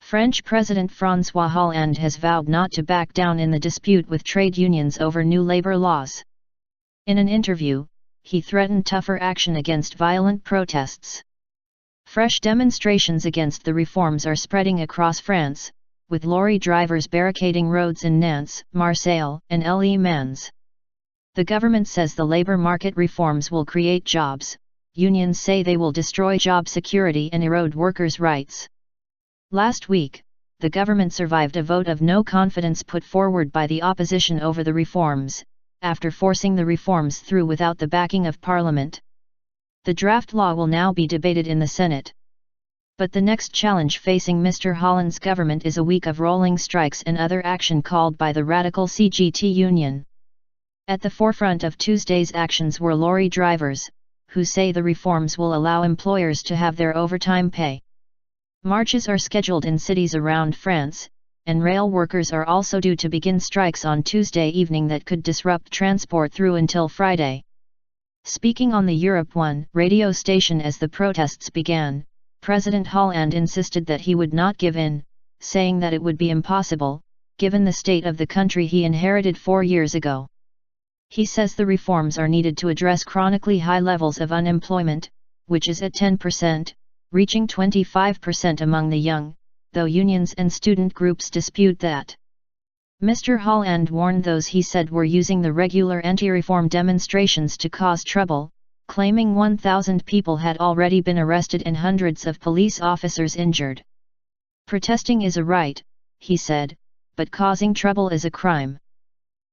French President Francois Hollande has vowed not to back down in the dispute with trade unions over new labor laws. In an interview, he threatened tougher action against violent protests. Fresh demonstrations against the reforms are spreading across France, with lorry drivers barricading roads in Nantes, Marseille and Le Mans. The government says the labor market reforms will create jobs. Unions say they will destroy job security and erode workers' rights. Last week, the government survived a vote of no confidence put forward by the opposition over the reforms, after forcing the reforms through without the backing of Parliament. The draft law will now be debated in the Senate. But the next challenge facing Mr Hollande's government is a week of rolling strikes and other action called by the radical CGT union. At the forefront of Tuesday's actions were lorry drivers, who say the reforms will allow employers to have their overtime pay. Marches are scheduled in cities around France, and rail workers are also due to begin strikes on Tuesday evening that could disrupt transport through until Friday. Speaking on the Europe 1 radio station as the protests began, President Hollande insisted that he would not give in, saying that it would be impossible, given the state of the country he inherited 4 years ago. He says the reforms are needed to address chronically high levels of unemployment, which is at 10%, reaching 25% among the young, though unions and student groups dispute that. Mr Hollande warned those he said were using the regular anti-reform demonstrations to cause trouble, claiming 1,000 people had already been arrested and hundreds of police officers injured. Protesting is a right, he said, but causing trouble is a crime.